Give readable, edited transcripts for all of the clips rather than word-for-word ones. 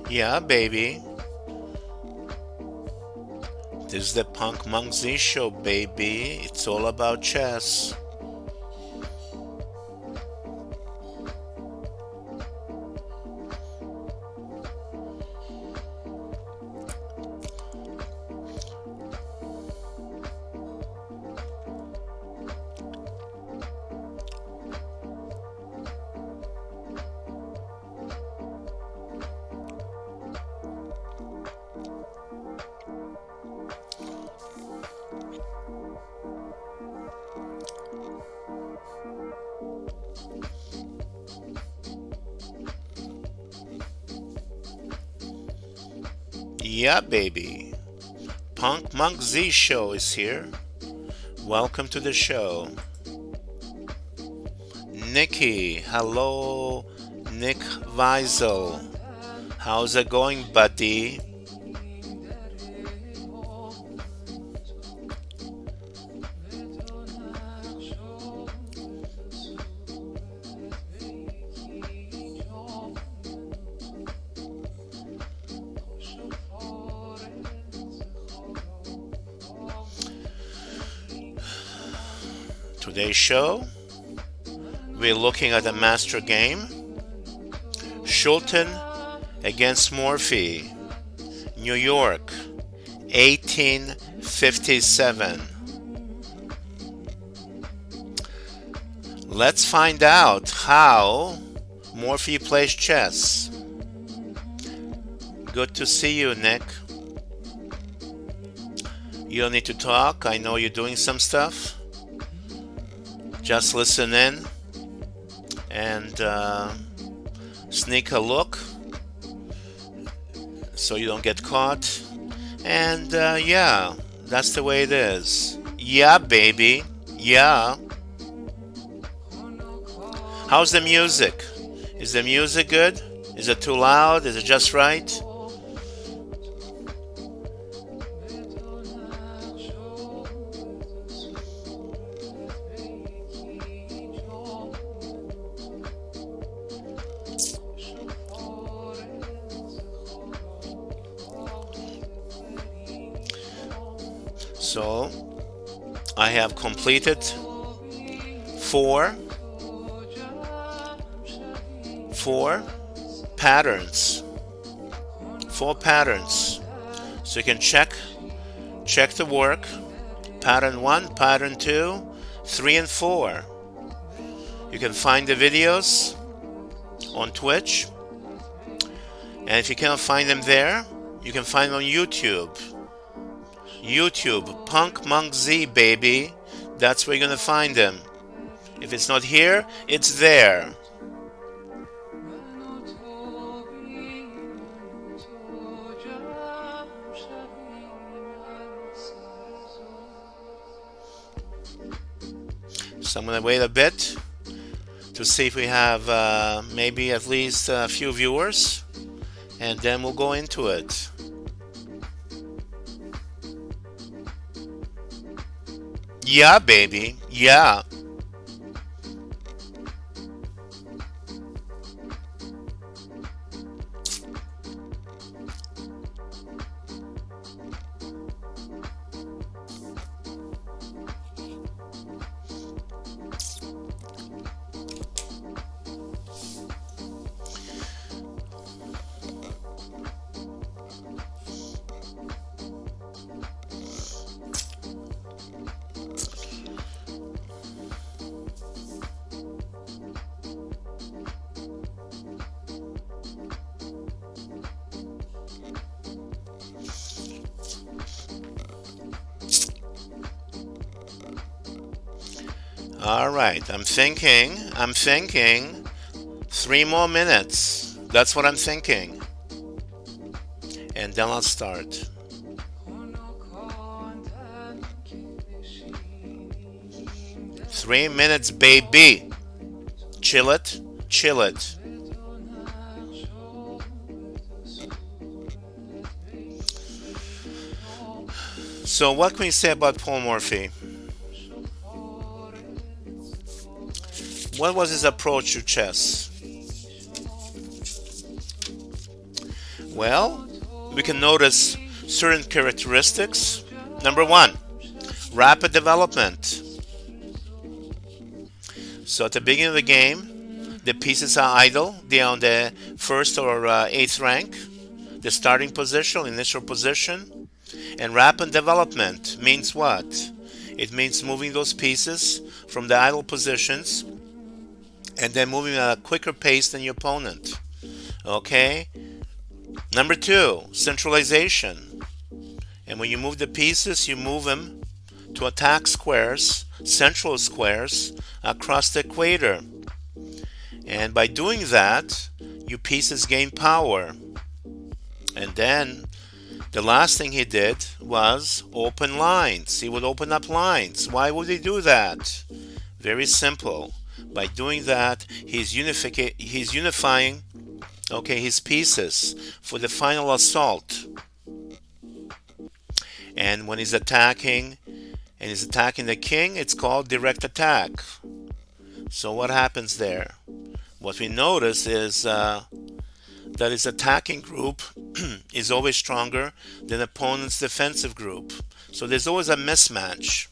Yeah, baby. This is the Punk Monk Z show, baby. It's all about chess. Yeah, baby. Punk Monk Z show is here. Welcome to the show. Nikki, hello, Nick Weisel. How's it going, buddy? Today's show, we're looking at a master game. Schulten against Morphy, New York, 1857. Let's find out how Morphy plays chess. Good to see you, Nick. You don't need to talk. I know you're doing some stuff. Just listen in and sneak a look so you don't get caught. And yeah, that's the way it is. Yeah, baby. Yeah. How's the music? Is the music good? Is it too loud? Is it just right? So I have completed four four patterns. Four patterns. So you can check the work. Pattern 1, pattern 2, 3 and 4. You can find the videos on Twitch. And if you cannot find them there, you can find them on YouTube. YouTube, Punk Monk Z, baby. That's where you're gonna find them. If it's not here, it's there. So I'm gonna wait a bit to see if we have maybe at least a few viewers, and then we'll go into it. Yeah, baby. Yeah. All right. I'm thinking 3 more minutes. That's what I'm thinking. And then I'll start. 3 minutes, baby. Chill it. Chill it. So, what can we say about Paul Morphy? What was his approach to chess? Well, we can notice certain characteristics. Number one, rapid development. So at the beginning of the game, the pieces are idle. They are on the first or eighth rank, the starting position, initial position. And rapid development means what? It means moving those pieces from the idle positions and then moving at a quicker pace than your opponent. Okay? Number two, centralization. And when you move the pieces, you move them to attack squares, central squares, across the equator. And by doing that, your pieces gain power. And then the last thing he did was open lines. He would open up lines. Why would he do that? Very simple. By doing that, he's unifying his pieces for the final assault. And when he's attacking the king, it's called direct attack. So what happens there? What we notice is that his attacking group is always stronger than opponent's defensive group. So there's always a mismatch.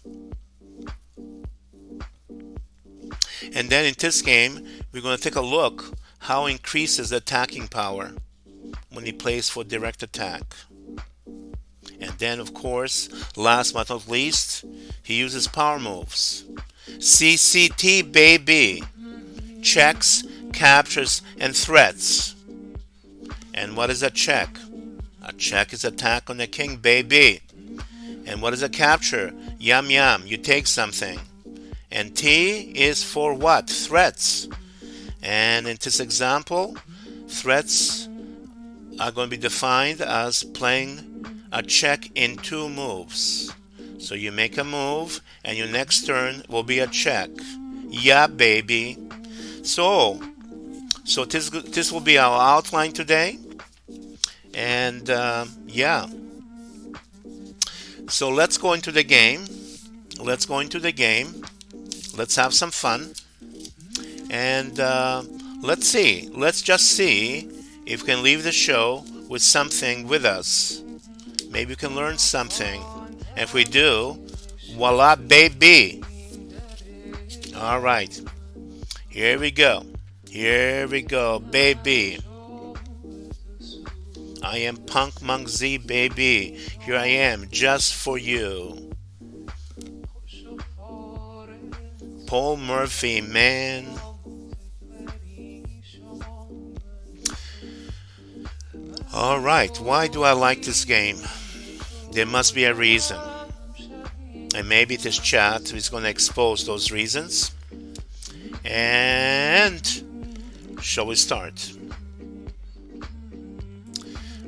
And then in this game, we're going to take a look how he increases the attacking power when he plays for direct attack. And then, of course, last but not least, he uses power moves. CCT, baby. Checks, captures, and threats. And what is a check? A check is attack on the king, baby. And what is a capture? Yum yum, you take something. And T is for what? Threats. And in this example, threats are going to be defined as playing a check in two moves. So you make a move, and your next turn will be a check. Yeah, baby. So this will be our outline today. And yeah. So let's go into the game. Let's have some fun. And let's see. Let's just see if we can leave the show with something with us. Maybe we can learn something. And if we do, voila, baby. All right. Here we go. Here we go, baby. I am Punk Monk Z, baby. Here I am, just for you. Paul Morphy, man. All right, why do I like this game? There must be a reason. And maybe this chat is going to expose those reasons. And shall we start?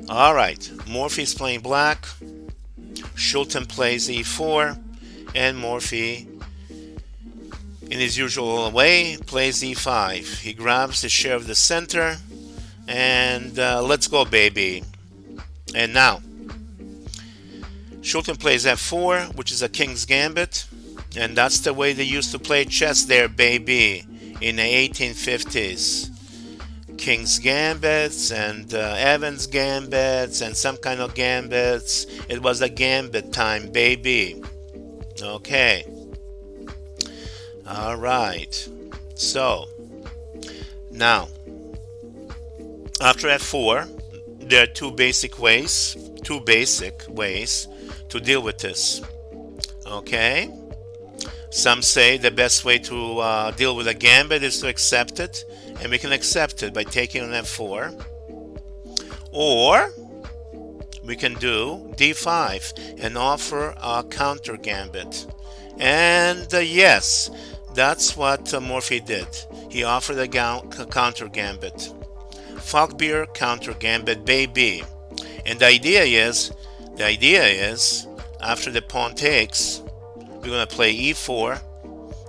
All right, Morphy's playing black. Schulten plays e4. And Morphy, in his usual way, plays e5. He grabs the share of the center. And let's go, baby. And now, Schulten plays f4, which is a king's gambit. And that's the way they used to play chess there, baby, in the 1850s. King's gambits and Evans gambits and some kind of gambits. It was a gambit time, baby. Okay. All right. So, now, after f4, there are two basic ways to deal with this. Okay? Some say the best way to deal with a gambit is to accept it, and we can accept it by taking on f4. Or we can do d5 and offer a counter gambit. And yes, that's what Morphy did. He offered a counter gambit. Falkbeer counter gambit, baby. And the idea is, after the pawn takes, we're going to play e4,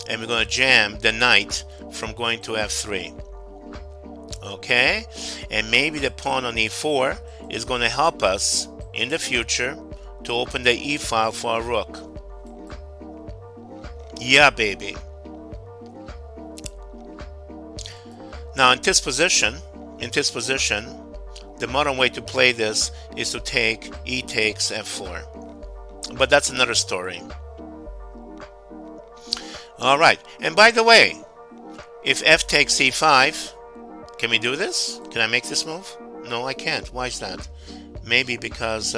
and we're going to jam the knight from going to f3. Okay? And maybe the pawn on e4 is going to help us in the future to open the e file for our rook. Yeah, baby. Now in this position, The modern way to play this is to take e takes f4. But that's another story. All right. And by the way, if f takes c5, can we do this? Can I make this move? No, I can't. Why is that? Maybe because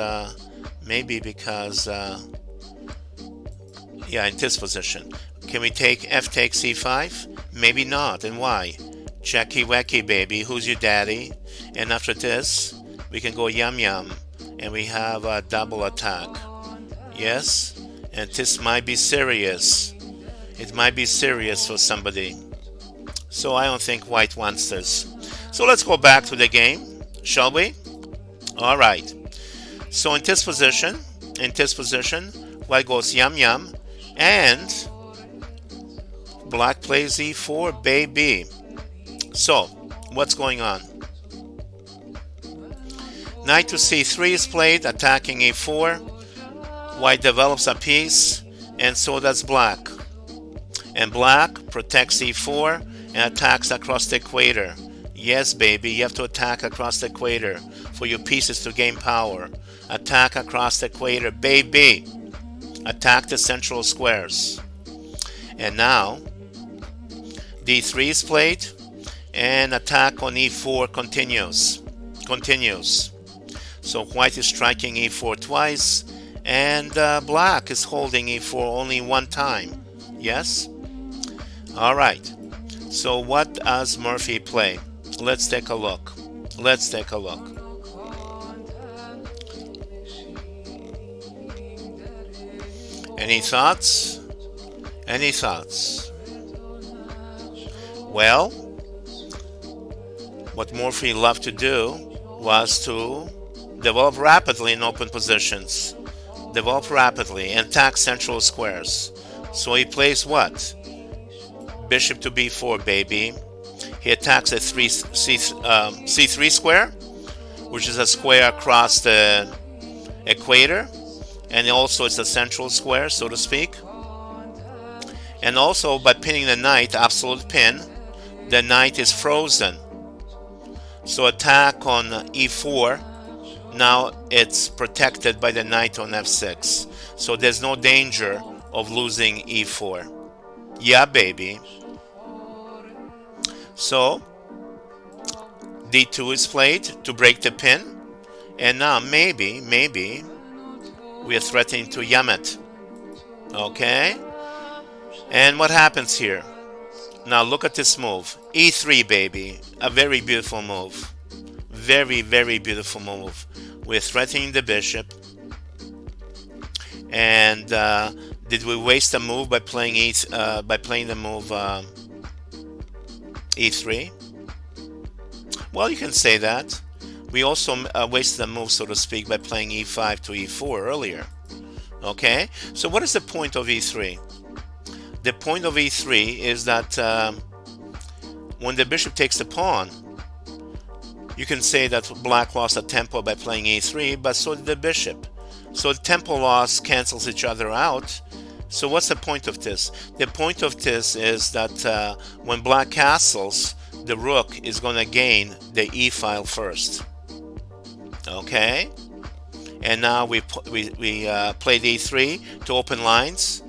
yeah, in this position. Can we take f takes c5? Maybe not. And why? Checky wacky, baby. Who's your daddy? And after this, we can go yum yum, and we have a double attack. Yes? And this might be serious. It might be serious for somebody. So I don't think white wants this. So let's go back to the game, shall we? All right. So in this position, white goes yum yum, and black plays e4, baby. So what's going on? Knight to c3 is played, attacking e4. White develops a piece, and so does black. And black protects e4 and attacks across the equator. Yes, baby, you have to attack across the equator for your pieces to gain power. Attack across the equator, baby. Attack the central squares. And now, d3 is played, and attack on e4 continues. So white is striking e4 twice, and black is holding e4 only one time. Yes? All right. So what does Morphy play? Let's take a look. Any thoughts? Well, what Morphy loved to do was to develop rapidly in open positions. And attack central squares. So he plays what? Bishop to b4, baby. He attacks a c3 square, which is a square across the equator, and also it's a central square, so to speak. And also by pinning the knight, absolute pin, the knight is frozen. So attack on e4, now it's protected by the knight on f6. So there's no danger of losing e4. Yeah, baby. So d2 is played to break the pin, and now maybe we are threatening to yum it. Okay? And what happens here? Now look at this move. e3, baby. A very beautiful move. Very, very beautiful move. We're threatening the bishop. And did we waste a move by playing the move e3? Well, you can say that. We also wasted a move, so to speak, by playing e5 to e4 earlier. Okay? So what is the point of e3? The point of e3 is that when the bishop takes the pawn, you can say that black lost a tempo by playing e3, but so did the bishop. So the tempo loss cancels each other out. So what's the point of this? The point of this is that when black castles, the rook is going to gain the e-file first. Okay? And now we played e3 to open lines,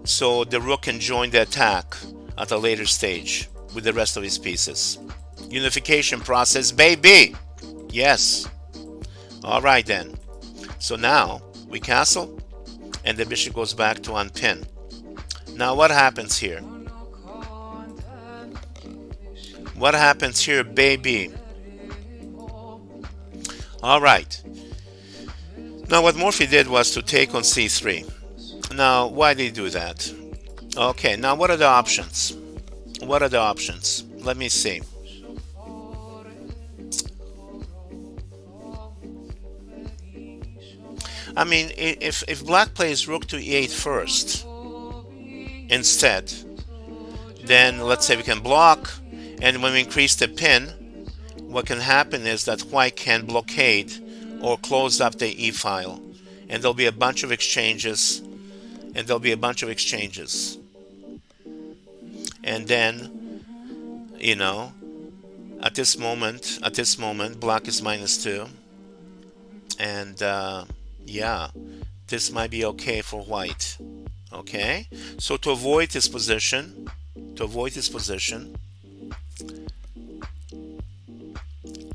so the rook can join the attack at a later stage with the rest of his pieces. Unification process, baby! Yes. All right then. So now we castle, and the bishop goes back to unpin. Now what happens here? What happens here, baby? All right. Now what Morphy did was to take on c3. Now why did he do that? Okay, now what are the options? Let me see. I mean, if black plays rook to e8 first instead, then let's say we can block, and when we increase the pin, what can happen is that white can blockade or close up the e-file, and there'll be a bunch of exchanges, and then, you know, At this moment, black is -2, and yeah, this might be okay for white. Okay, so to avoid this position,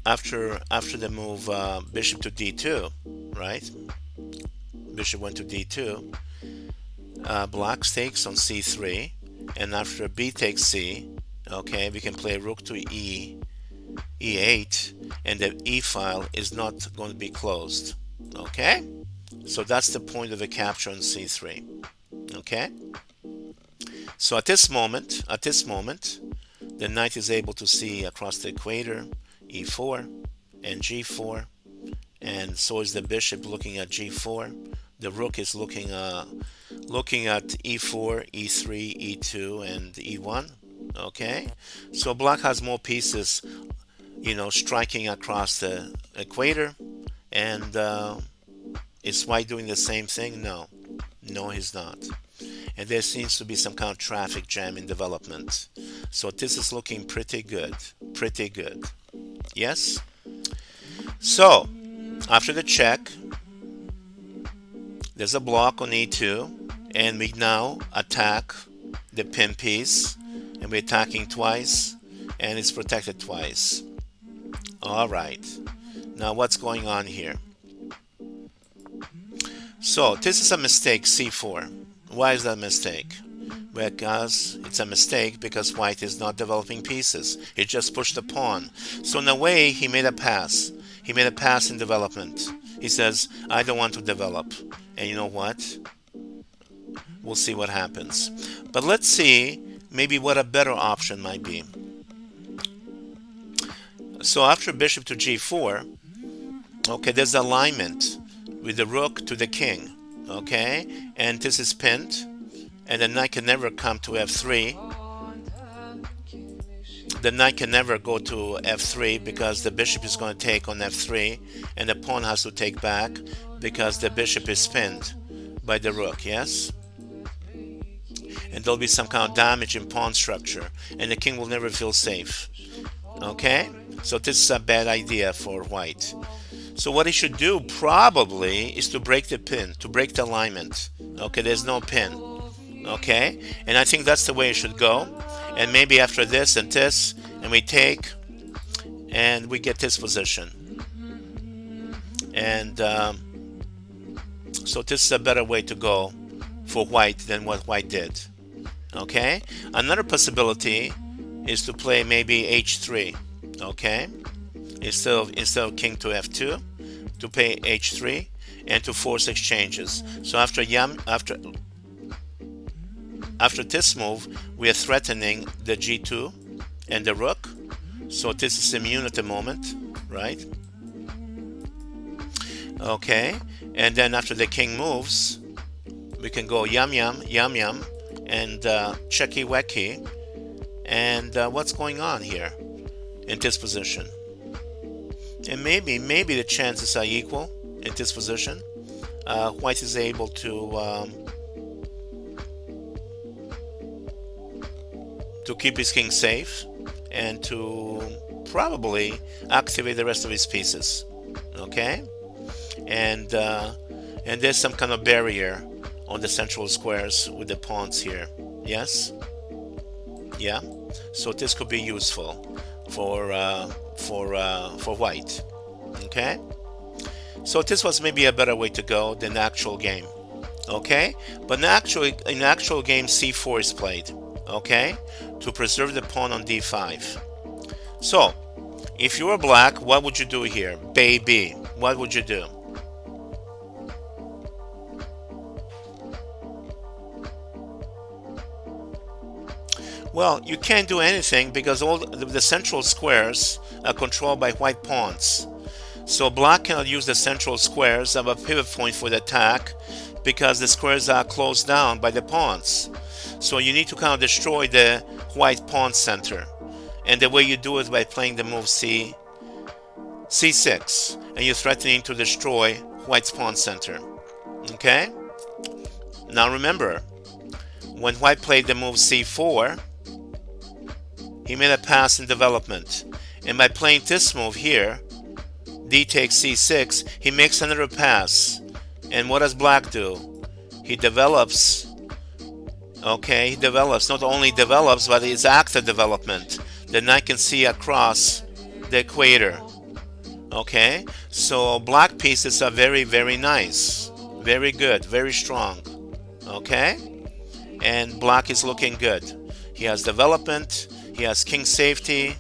after the move bishop to d2, right? Bishop went to d2. Black takes on c3, and after b takes c, okay, we can play rook to e8, and the e file is not going to be closed. Okay, so that's the point of the capture on c3. Okay, so at this moment, the knight is able to see across the equator e4 and g4, and so is the bishop looking at g4. The rook is looking at e4, e3, e2, and e1. Okay, so black has more pieces, striking across the equator, and is white doing the same thing? No, he's not. And there seems to be some kind of traffic jam in development. So this is looking pretty good. Yes? So, after the check, there's a block on e2, and we now attack the pin piece, and we're attacking twice, and it's protected twice. Alright, now what's going on here? So, this is a mistake, c4. Why is that a mistake? Because it's a mistake because white is not developing pieces. He just pushed the pawn. So in a way, he made a pass. He made a pass in development. He says, I don't want to develop. And you know what? We'll see what happens. But let's see maybe what a better option might be. So after bishop to g4, okay, there's alignment with the rook to the king. Okay, and this is pinned, and the knight can never come to f3. The knight can never go to f3 because the bishop is going to take on f3, and the pawn has to take back because the bishop is pinned by the rook. Yes, and there'll be some kind of damage in pawn structure, and the king will never feel safe. Okay, so this is a bad idea for white. So what he should do probably is to break the pin, to break the alignment. Okay, there's no pin. Okay, and I think that's the way it should go. And maybe after this and this, and we take, and we get this position. And so this is a better way to go for white than what white did. Okay, another possibility is to play maybe h3. Okay, instead of king to f2, to play h3 and to force exchanges. So after this move, we are threatening the g2 and the rook. So this is immune at the moment, right? Okay, and then after the king moves, we can go yum yum and checky wecky. And what's going on here in this position? And maybe the chances are equal in this position. White is able to keep his king safe and to probably activate the rest of his pieces. Okay, and there's some kind of barrier on the central squares with the pawns here. Yes, yeah. So this could be useful for white. Okay, so this was maybe a better way to go than the actual game. Okay, but in the actual game, c4 is played. Okay, to preserve the pawn on d5. So if you were black, what would you do here, baby? What would you do? Well, you can't do anything because all the central squares are controlled by white pawns. So black cannot use the central squares of a pivot point for the attack because the squares are closed down by the pawns. So you need to kind of destroy the white pawn center. And the way you do it is by playing the move c6. And you're threatening to destroy white's pawn center. Okay? Now remember, when white played the move c4, he made a pass in development, And by playing this move here, D takes C6, he makes another pass. And what does black do? He develops, okay, he develops, not only develops, but it's active development. The knight can see across the equator. Okay, so black pieces are very, very nice. Very good, very strong. Okay, and black is looking good. He has development, he has king safety.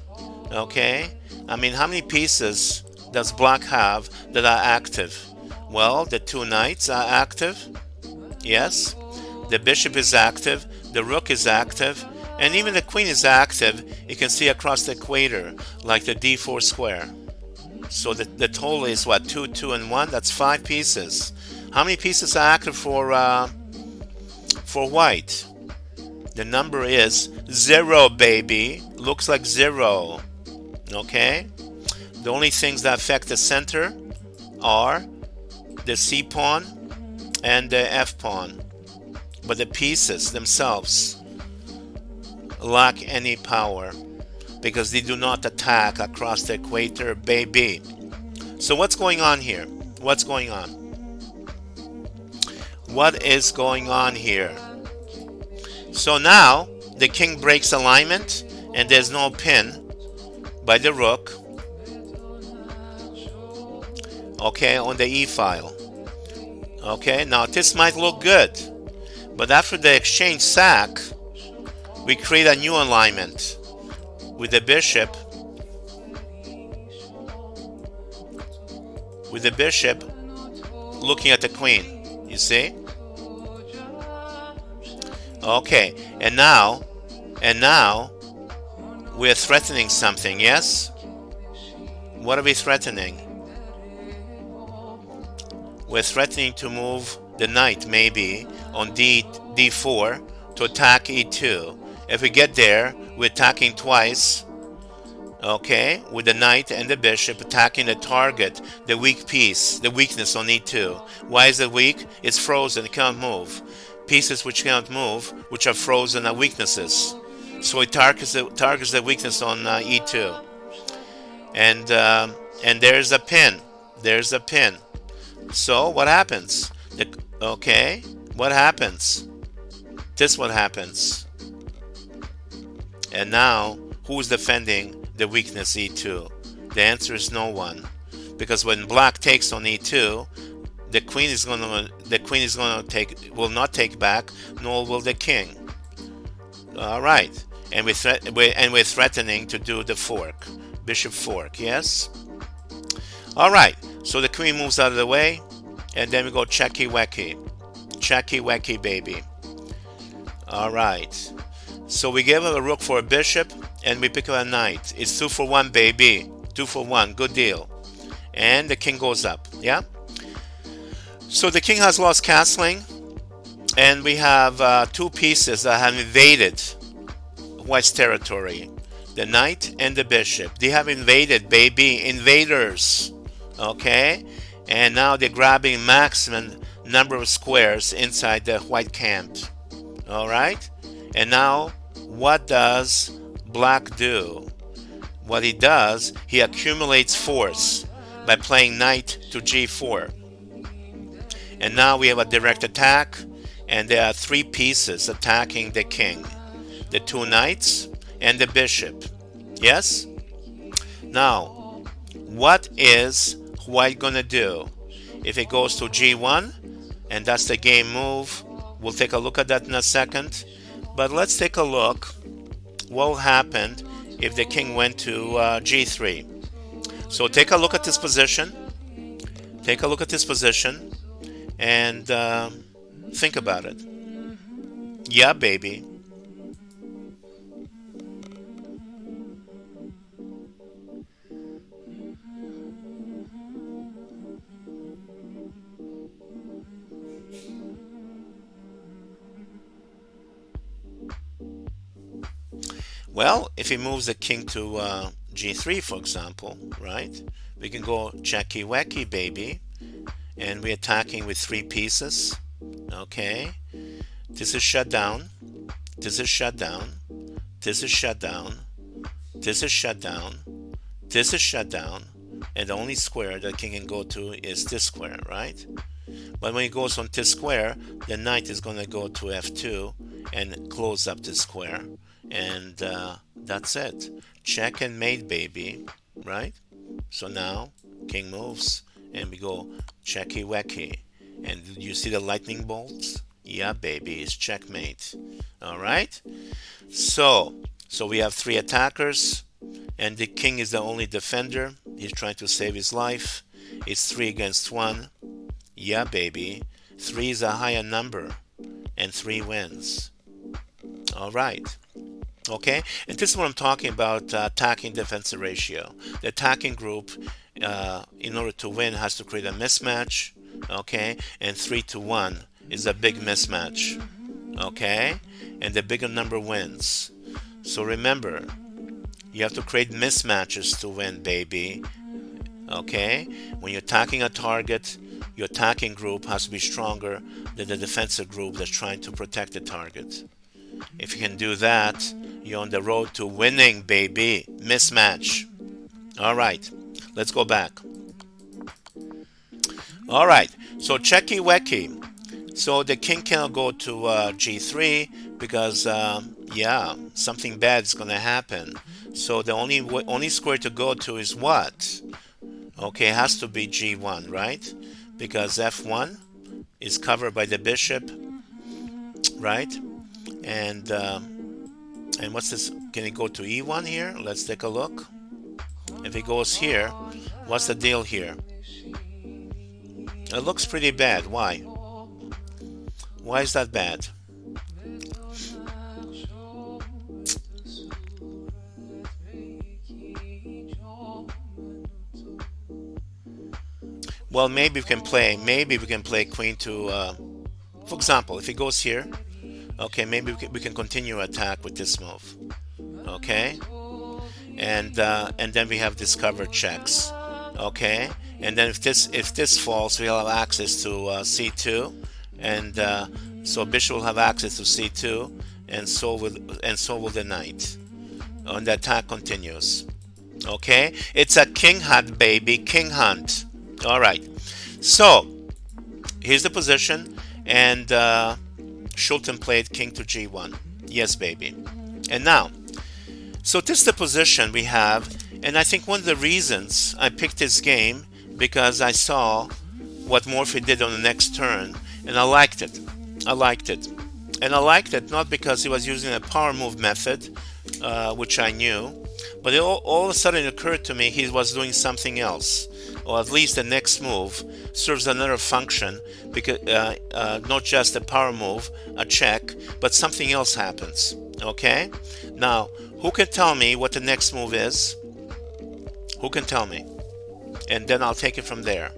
Okay, I mean, how many pieces does black have that are active? Well, the two knights are active. Yes, the bishop is active, the rook is active, and even the queen is active. You can see across the equator, like the d4 square. So the total is what? 2, 2, and 1. That's 5 pieces. How many pieces are active for white? The number is 0, baby. Looks like 0. Okay? The only things that affect the center are the C pawn and the F pawn. But the pieces themselves lack any power because they do not attack across the equator, baby. So what's going on here? What's going on? What is going on here? So now the king breaks alignment and there's no pin by the rook, okay, on the E file. Okay, now this might look good, but after the exchange sack, we create a new alignment with the bishop looking at the queen. You see? Okay, and now we're threatening something. Yes? What are we threatening? We're threatening to move the knight maybe on d4 to attack e2. If we get there, we're attacking twice, okay, with the knight and the bishop attacking the target, the weak piece, the weakness on e2. Why is it weak? It's frozen, it cannot move. Pieces which cannot move, which are frozen, are weaknesses. So it targets the weakness on e2. And there's a pin. There's a pin. So what happens? Okay, what happens? This what happens. And now, who's defending the weakness e2? The answer is no one, because when black takes on e2, the queen will not take back, nor will the king. All right, and we're threatening to do the fork, bishop fork. Yes. All right. So the queen moves out of the way, and then we go checky wecky, baby. All right. So we give up a rook for a bishop, and we pick up a knight. It's 2 for 1, baby. 2 for 1, good deal. And the king goes up, yeah? So the king has lost castling, and we have 2 pieces that have invaded white's territory. The knight and the bishop. They have invaded, baby. Invaders. Okay? And now they're grabbing maximum number of squares inside the white camp. All right? And now, what does black do? What he does, he accumulates force by playing knight to g4. And now we have a direct attack, and there are 3 pieces attacking the king. The 2 knights and the bishop. Yes? Now, what is white gonna do? If it goes to g1, and that's the game move, we'll take a look at that in a second. But let's take a look what will happen if the king went to g3. So take a look at this position. Take a look at this position and think about it. Yeah, baby. Well, if he moves the king to g3, for example, right? We can go checky wecky, baby. And we're attacking with 3 pieces. Okay. This is shut down. This is shut down. This is shut down. This is shut down. This is shut down, and the only square that king can go to is this square, right? But when it goes on this square, the knight is going to go to f2 and close up this square. And that's it. Check and mate, baby, right? So now king moves, and we go checky wecky. And you see the lightning bolts? Yeah, baby, it's checkmate. All right. So we have three attackers, and the king is the only defender. He's trying to save his life. It's 3 against 1. Yeah, baby. 3 is a higher number, and 3 wins. All right. Okay, and this is what I'm talking about, attacking defensive ratio. The attacking group, in order to win, has to create a mismatch. Okay, and 3 to 1 is a big mismatch. Okay, and the bigger number wins. So remember, you have to create mismatches to win, baby. Okay, when you're attacking a target, your attacking group has to be stronger than the defensive group that's trying to protect the target. If you can do that, you're on the road to winning, baby. Mismatch. All right, let's go back. All right, so checky wecky. So the king cannot go to g3 because, yeah, something bad is going to happen. So the only square to go to is what? Okay, it has to be g1, right? Because f1 is covered by the bishop, right? And what's this? Can it go to e1 here? Let's take a look. If it goes here, what's the deal here? It looks pretty bad. Why? Why is that bad? Well, maybe we can play queen to, for example, if it goes here, okay, maybe we can continue attack with this move, okay, and then we have discovered checks, okay, and then if this falls, we'll have access to c2, and so bishop will have access to c2, and so will the knight, and the attack continues. Okay, it's a king hunt, baby, king hunt. All right, so here's the position, and Schulten played king to g1. Yes, baby. And now, so this is the position we have, and I think one of the reasons I picked this game because I saw what Morphy did on the next turn, and I liked it. I liked it, and I liked it not because he was using a power move method, which I knew, but all of a sudden it occurred to me he was doing something else, or at least the next move serves another function, because not just a power move, a check, but something else happens. Okay, now who can tell me what the next move is? Who can tell me? And then I'll take it from there.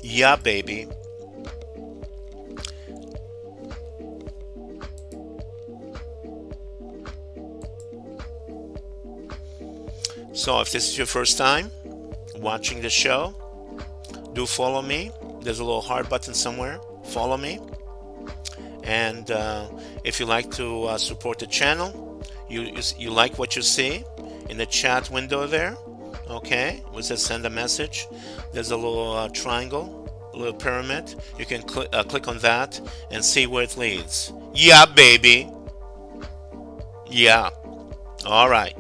Yeah, baby. So if this is your first time watching the show, do follow me. There's a little heart button somewhere. Follow me. And if you like to support the channel, you like what you see in the chat window there, okay, it says send a message. There's a little triangle, a little pyramid. You can click on that and see where it leads. Yeah, baby. Yeah. All right.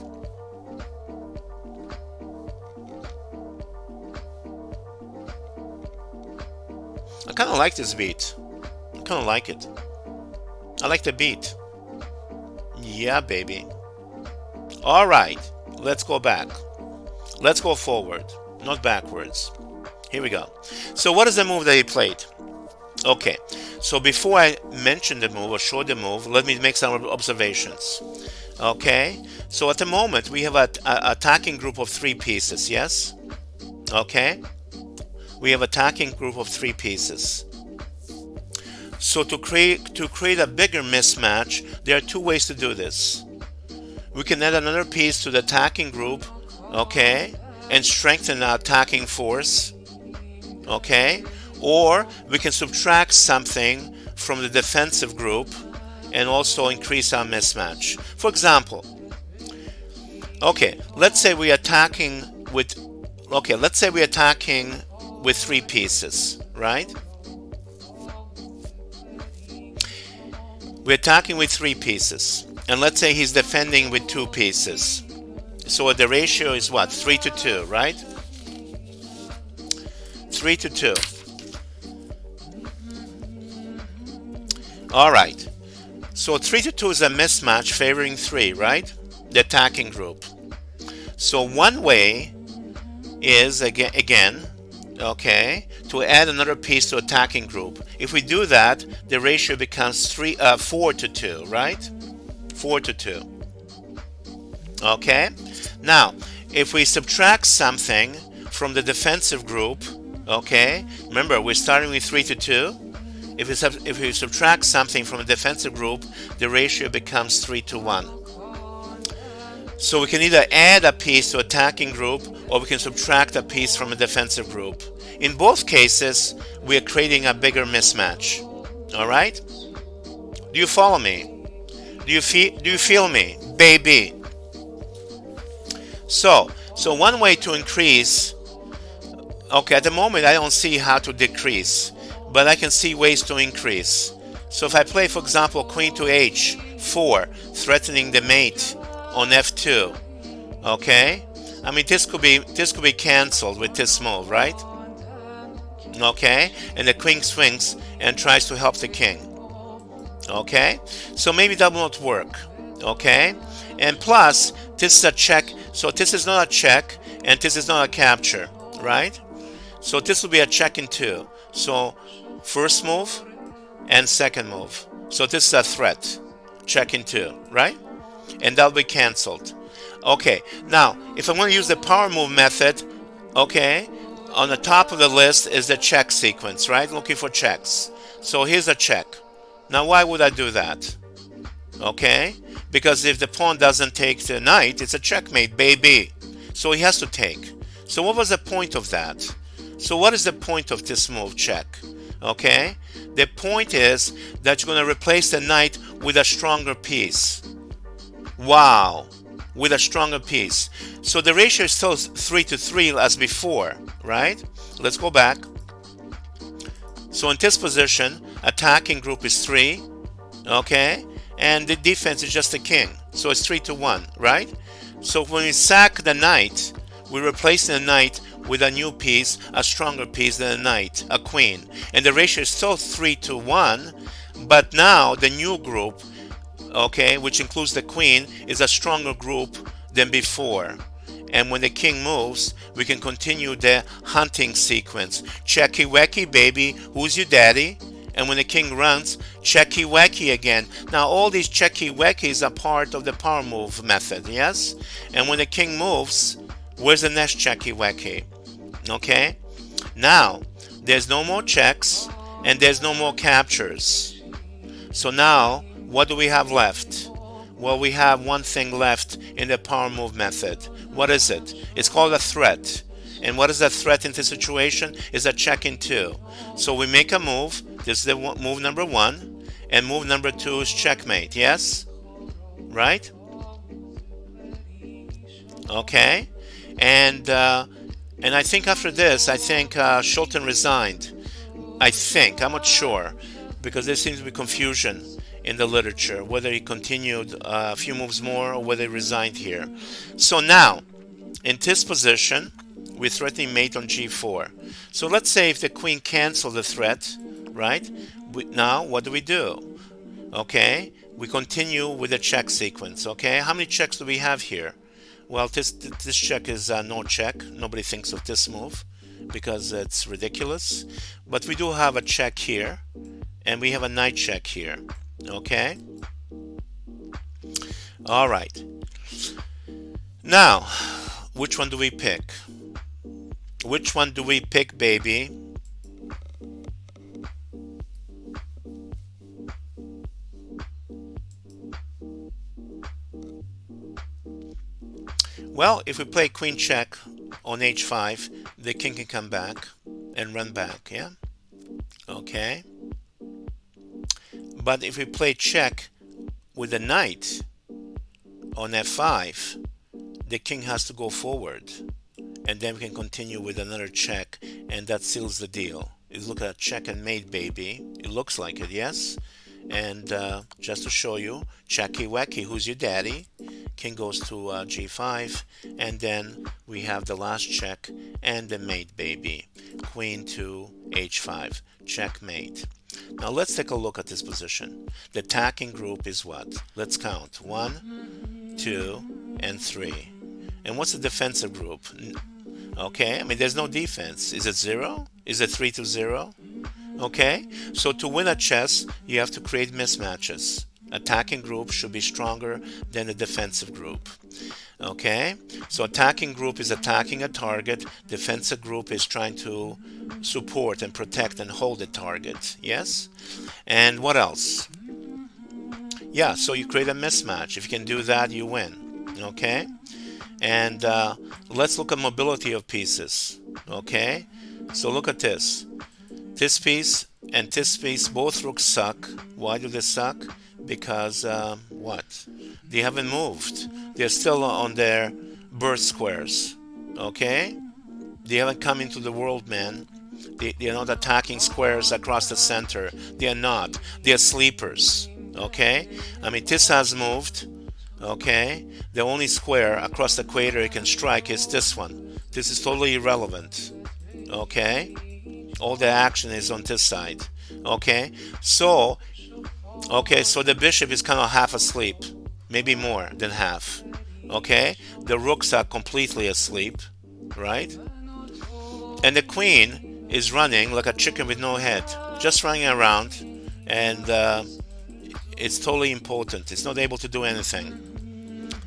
I kind of like this beat. I kind of like it. I like the beat. Yeah, baby. All right. Let's go back. Let's go forward, not backwards. Here we go. So what is the move that he played? Okay. So before I mention the move or show the move, let me make some observations. Okay. So at the moment, we have an attacking group of 3 pieces, yes? Okay. We have attacking group of 3 pieces. So to create a bigger mismatch, there are 2 ways to do this. We can add another piece to the attacking group, okay, and strengthen the attacking force, okay, or we can subtract something from the defensive group and also increase our mismatch. For example, Okay, let's say we're attacking with, okay, let's say we're attacking with 3 pieces, right? We're attacking with 3 pieces. And let's say he's defending with 2 pieces. So the ratio is what? 3 to 2, right? 3 to 2. All right. So 3 to 2 is a mismatch favoring 3, right? The attacking group. So one way is, again, okay, to add another piece to attacking group. If we do that, the ratio becomes 4 to 2, right? 4 to 2. Okay? Now, if we subtract something from the defensive group, okay, remember we're starting with 3 to 2. If we subtract something from the defensive group, the ratio becomes 3 to 1. So we can either add a piece to attacking group or we can subtract a piece from a defensive group. In both cases, we are creating a bigger mismatch. All right? Do you follow me? Do you feel me, baby? So one way to increase, okay, at the moment I don't see how to decrease, but I can see ways to increase. So if I play, for example, queen to h4, threatening the mate on f2, okay? I mean, this could be canceled with this move, right? Okay? And the queen swings and tries to help the king. Okay? So maybe that will not work. Okay? And plus, this is a check. So this is not a check and this is not a capture, right? So this will be a check in 2. So first move and second move. So this is a threat. Check in 2, right? And that'll be canceled. Okay, now if I'm going to use the power move method, okay, on the top of the list is the check sequence, right? Looking for checks. So here's a check. Now why would I do that? Okay, because if the pawn doesn't take the knight, it's a checkmate, baby. So he has to take. So what was the point of that? So what is the point of this move, check? Okay, the point is that you're going to replace the knight with a stronger piece. Wow, with a stronger piece. So the ratio is still 3 to 3 as before, right? Let's go back. So in this position, attacking group is 3, okay? And the defense is just a king. So it's 3 to 1, right? So when we sack the knight, we're replacing the knight with a new piece, a stronger piece than a knight, a queen. And the ratio is still 3 to 1, but now the new group, okay, which includes the queen, is a stronger group than before. And when the king moves, we can continue the hunting sequence. Checky wacky, baby, who's your daddy? And when the king runs, checky wacky again. Now all these checky wackies are part of the power move method, yes? And when the king moves, where's the next checky wacky? Okay? Now, there's no more checks and there's no more captures. So now, what do we have left? Well, we have one thing left in the power move method. What is it? It's called a threat. And what is a threat in this situation? Is a check in 2. So we make a move. This is the move number 1. And move number 2 is checkmate. Yes? Right? Okay. And I think after this, I think Schulten resigned. I think. I'm not sure. Because there seems to be confusion in the literature, whether he continued a few moves more or whether he resigned here. So now, in this position, we're threatening mate on g4. So let's say if the queen cancels the threat, right? Now, what do? Okay, we continue with the check sequence, okay? How many checks do we have here? Well, this check is no check. Nobody thinks of this move because it's ridiculous. But we do have a check here, and we have a knight check here. Okay? All right. Now, which one do we pick? Which one do we pick, baby? Well, if we play queen check on h5, the king can come back and run back, yeah? Okay. But if we play check with the knight on f5, the king has to go forward, and then we can continue with another check, and that seals the deal. You look at check and mate, baby. It looks like it, yes? And just to show you, checky wacky, who's your daddy? King goes to g5, and then we have the last check and the mate, baby. Queen to h5, checkmate. Now let's take a look at this position. The attacking group is what? Let's count. 1, 2, and 3. And what's the defensive group? Okay, I mean, there's no defense. Is it 0? Is it 3 to 0? Okay, so to win at chess, you have to create mismatches. Attacking group should be stronger than the defensive group. Okay, so attacking group is attacking a target. Defensive group is trying to support and protect and hold the target. Yes? And what else? Yeah, so you create a mismatch. If you can do that, you win. Okay? And let's look at mobility of pieces. Okay? So look at this. This piece and this piece, both rooks suck. Why do they suck? Because what? They haven't moved. They're still on their birth squares. Okay? They haven't come into the world, man. They're not attacking squares across the center. They are not. They are sleepers. Okay? I mean, this has moved. Okay? The only square across the equator it can strike is this one. This is totally irrelevant. Okay? All the action is on this side. Okay? So the bishop is kind of half asleep. Maybe more than half. Okay? The rooks are completely asleep. Right? And the queen is running like a chicken with no head. Just running around. And it's totally impotent. It's not able to do anything.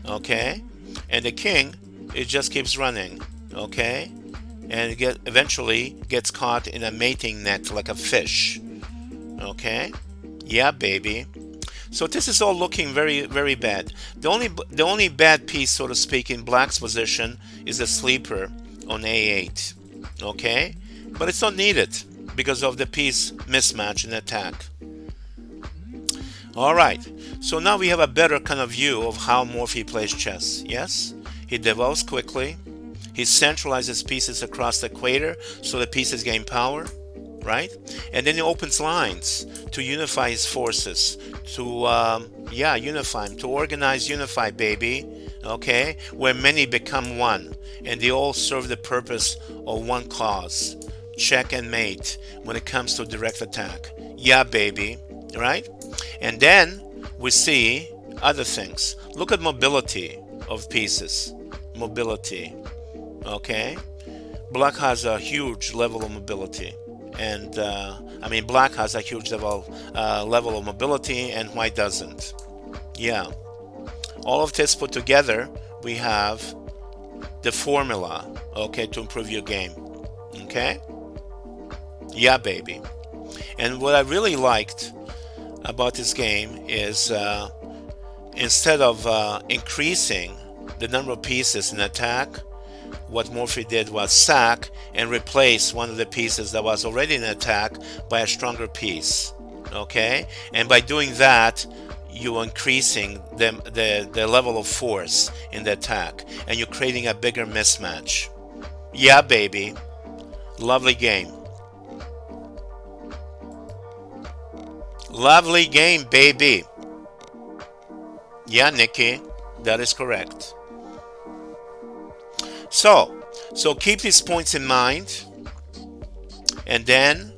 Okay? And the king, it just keeps running. Okay? And it eventually gets caught in a mating net like a fish. Okay? Yeah, baby. So this is all looking very, very bad. The only bad piece, so to speak, in black's position is the sleeper on a8. Okay? But it's not needed because of the piece mismatch in attack. Alright, so now we have a better kind of view of how Morphy plays chess. Yes? He develops quickly. He centralizes pieces across the equator so the pieces gain power, right? And then he opens lines to unify his forces, to unify them, to unify, baby, okay? Where many become one, and they all serve the purpose of one cause, check and mate, when it comes to direct attack. Yeah, baby, right? And then we see other things. Look at mobility of pieces. Mobility. Okay, black has a huge level of mobility, and black has a huge level of mobility, and white doesn't. Yeah, all of this put together, we have the formula, okay, to improve your game. Okay, yeah, baby. And what I really liked about this game is instead of increasing the number of pieces in attack, what Morphy did was sack and replace one of the pieces that was already in attack by a stronger piece. Okay? And by doing that, you're increasing the level of force in the attack, and you're creating a bigger mismatch. Yeah, baby. Lovely game. Lovely game, baby. Yeah, Nikki, that is correct. So keep these points in mind, and then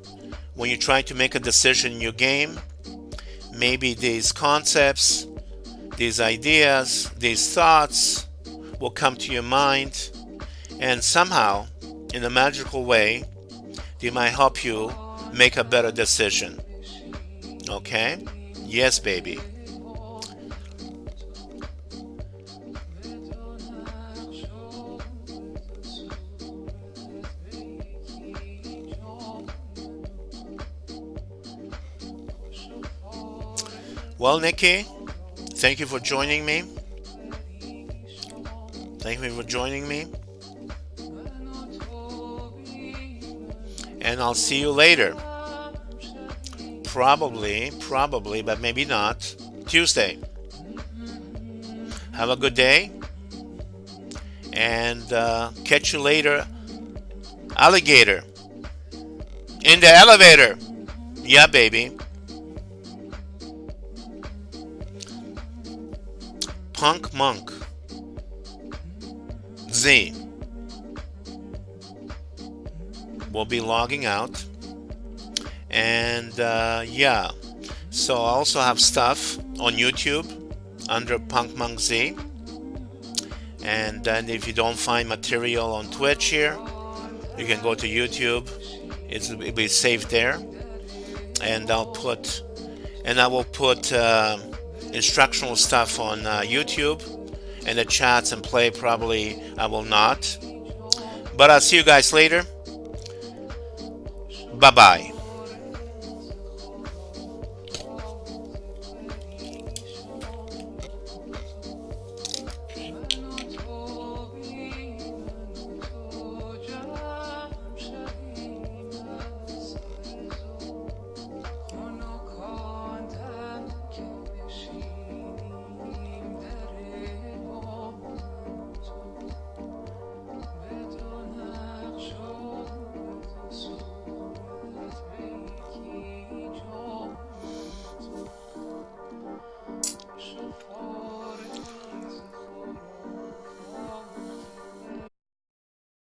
when you're trying to make a decision in your game, maybe these concepts, these ideas, these thoughts will come to your mind, and somehow, in a magical way, they might help you make a better decision. Okay? Yes, baby. Well, Nikki, thank you for joining me. Thank you for joining me. And I'll see you later. Probably, but maybe not. Tuesday. Have a good day. and catch you later, alligator, in the elevator. Yeah, baby. Punk Monk Z will be logging out, and yeah, so I also have stuff on YouTube under Punk Monk Z, and then if you don't find material on Twitch here, you can go to YouTube. It'll be saved there, and I will put instructional stuff on YouTube, and the chats and play probably I will not. But I'll see you guys later. Bye bye.